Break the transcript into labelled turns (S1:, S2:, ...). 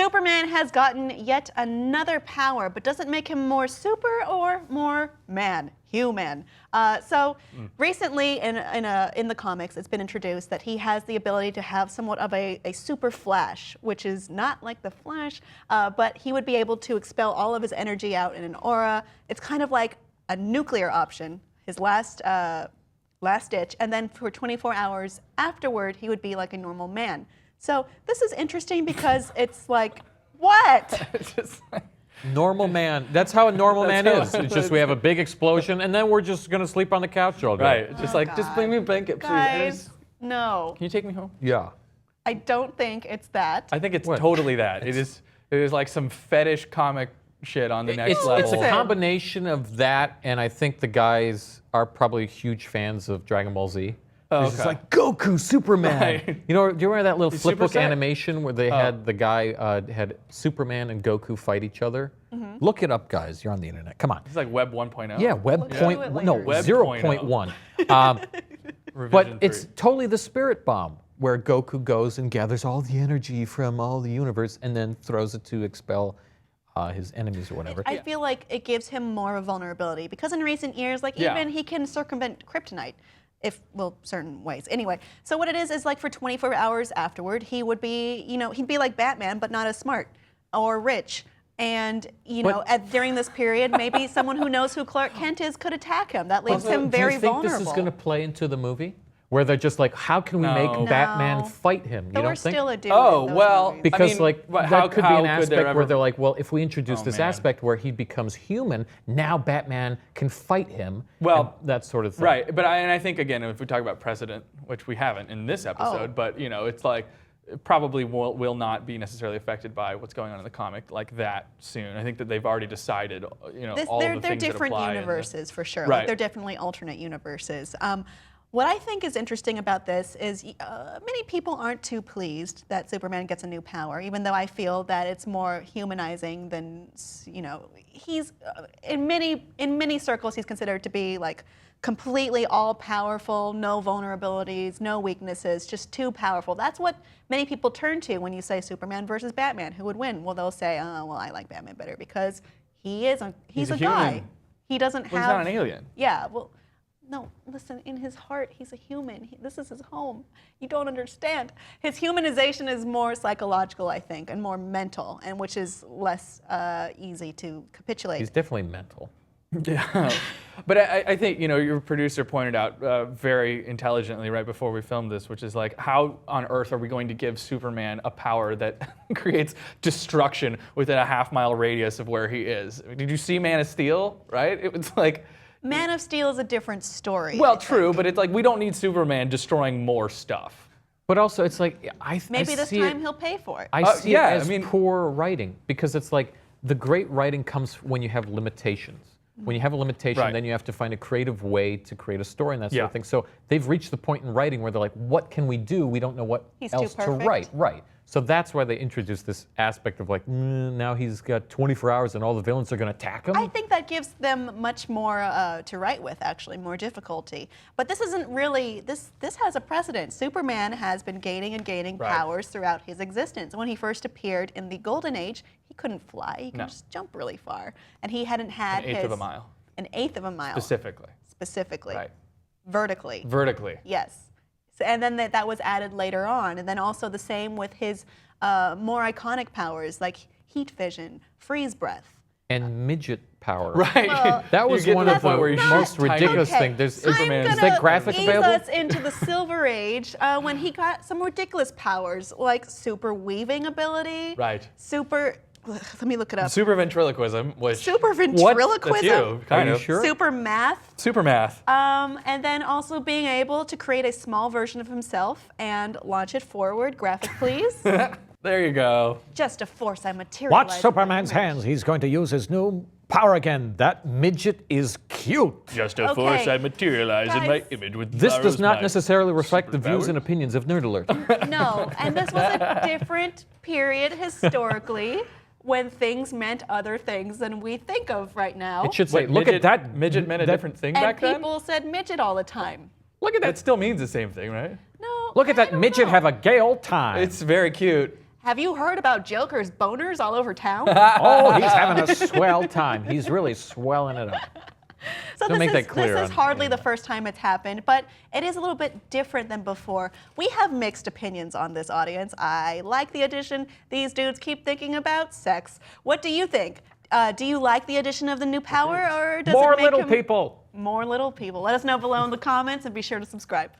S1: Superman has gotten yet another power, but doesn't make him more super or more human. Recently in the comics, it's been introduced that he has the ability to have somewhat of a super flash, which is not like the Flash, but he would be able to expel all of his energy out in an aura. It's kind of like a nuclear option, his last ditch, and then for 24 hours afterward, he would be like a normal man. So this is interesting because it's like, what?
S2: Normal man. That's how a normal man is. It's just we have a big explosion, and then we're just going to sleep on the couch all day.
S3: Right. Just bring me a blanket, please.
S1: Guys, no.
S3: Can you take me home?
S2: Yeah.
S1: I don't think it's that.
S3: I think it's totally that. It is like some fetish comic shit on the next level.
S2: It's a combination of that, and I think the guys are probably huge fans of Dragon Ball Z.
S3: Oh,
S2: It's like Goku, Superman.
S3: Right.
S2: You know, do you remember that little flip book
S3: Super Set?
S2: animation where they had the guy had Superman and Goku fight each other?
S1: Mm-hmm.
S2: Look it up, guys. You're on the internet. Come on.
S3: It's like Web 1.0.
S2: Yeah, Web
S1: We'll
S2: point
S1: do it
S2: no
S1: later.
S2: 0.1.
S3: Revision
S2: But it's
S3: 3.
S2: totally the spirit bomb where Goku goes and gathers all the energy from all the universe and then throws it to expel his enemies or whatever.
S1: I feel like it gives him more of a vulnerability because in recent years, like even he can circumvent kryptonite. Certain ways. Anyway, so what it is like for 24 hours afterward, he would be, he'd be like Batman, but not as smart or rich. And, during this period, maybe someone who knows who Clark Kent is could attack him. That leaves him very
S2: Do you think
S1: vulnerable.
S2: this is going to play into the movie? Where they're just like, how can we make Batman fight him? You
S1: Thor
S2: don't think?
S1: still a dude.
S3: Oh,
S1: in those
S3: well,
S1: movies.
S2: Because that could be an aspect where they're like, well, if we introduce this
S3: man.
S2: aspect where he becomes human, now Batman can fight him.
S3: Well,
S2: and that sort of thing.
S3: Right, but I think again, if we talk about precedent, which we haven't in this episode, but it's like it probably will not be necessarily affected by what's going on in the comic like that soon. I think that they've already decided, all of the
S1: they're
S3: things
S1: different
S3: that apply
S1: universes for sure.
S3: Right.
S1: Like, they're definitely alternate universes. What I think is interesting about this is many people aren't too pleased that Superman gets a new power, even though I feel that it's more humanizing than, he's, in many circles, he's considered to be like completely all-powerful, no vulnerabilities, no weaknesses, just too powerful. That's what many people turn to when you say Superman versus Batman. Who would win? Well, they'll say, oh, well, I like Batman better because he's a guy.
S3: human.
S1: He doesn't have...
S3: He's not an alien.
S1: Yeah, well... No, listen, in his heart, he's a human. This is his home. You don't understand. His humanization is more psychological, I think, and more mental, and which is less easy to capitulate.
S2: He's definitely mental.
S3: Yeah, but I think your producer pointed out very intelligently right before we filmed this, which is like, how on earth are we going to give Superman a power that creates destruction within a half-mile radius of where he is? Did you see Man of Steel? Right? It was like.
S1: Man of Steel is a different story.
S3: Well, true, but it's like we don't need Superman destroying more stuff.
S2: But also, it's like
S1: maybe
S2: I
S1: this
S2: see
S1: time
S2: it,
S1: he'll pay for it.
S2: I see it as poor writing because it's like the great writing comes when you have limitations. When you have a limitation, then you have to find a creative way to create a story and that sort of thing. So they've reached the point in writing where they're like, what can we do? We don't know what else to write. Right. So that's why they introduced this aspect of like, now he's got 24 hours and all the villains are going to attack him.
S1: I think that gives them much more to write with, actually, more difficulty. But this isn't really, this has a precedent. Superman has been gaining and gaining powers throughout his existence. When he first appeared in the Golden Age, he couldn't fly. He could just jump really far. And he hadn't had
S3: An eighth of a mile.
S1: An eighth of a mile.
S3: Specifically. Right.
S1: Vertically. Yes. So, and then that was added later on. And then also the same with his more iconic powers like heat vision, freeze breath.
S2: And midget power.
S3: Right.
S1: Well,
S2: that was one of the most ridiculous things. There's
S3: Superman.
S2: Is that graphic available?
S1: I'm going to ease us into the Silver Age when he got some ridiculous powers like super weaving ability.
S3: Right.
S1: Let me look it up.
S3: Super ventriloquism, which...
S1: Super ventriloquism?
S3: That's you, kind of.
S2: Sure?
S1: Super math.
S3: Super math.
S1: And then also being able to create a small version of himself and launch it forward. Graphic, please.
S3: There you go.
S1: Just a force I materialize.
S4: Watch Superman's hands. He's going to use his new power again. That midget is cute.
S3: Just a force I materialize in my
S1: Guys.
S3: image with
S2: This does not
S3: my
S2: necessarily reflect the views
S3: superpowers.
S2: and opinions of Nerd Alert.
S1: No, and this was a different period historically when things meant other things than we think of right now.
S2: It should say,
S3: Wait,
S2: look
S3: midget,
S2: at that.
S3: midget meant a different thing
S1: and
S3: back then?
S1: people said midget all the time.
S3: Look at that. It still means the same thing, right?
S1: No.
S4: Look at
S1: I
S4: that
S1: don't
S4: midget
S1: know.
S4: have a gay old time.
S3: It's very cute.
S1: Have you heard about Joker's boners all over town?
S4: Oh, he's having a swell time. He's really swelling it up.
S1: So
S2: Don't make that clear
S1: this is
S2: on
S1: hardly
S2: email.
S1: the first time it's happened, but it is a little bit different than before. We have mixed opinions on this, audience. I like the addition. These dudes keep thinking about sex. What do you think? Do you like the addition of the new power, or does
S4: More
S1: it make
S4: little
S1: him
S4: people.
S1: more little people? Let us know below in the comments, and be sure to subscribe.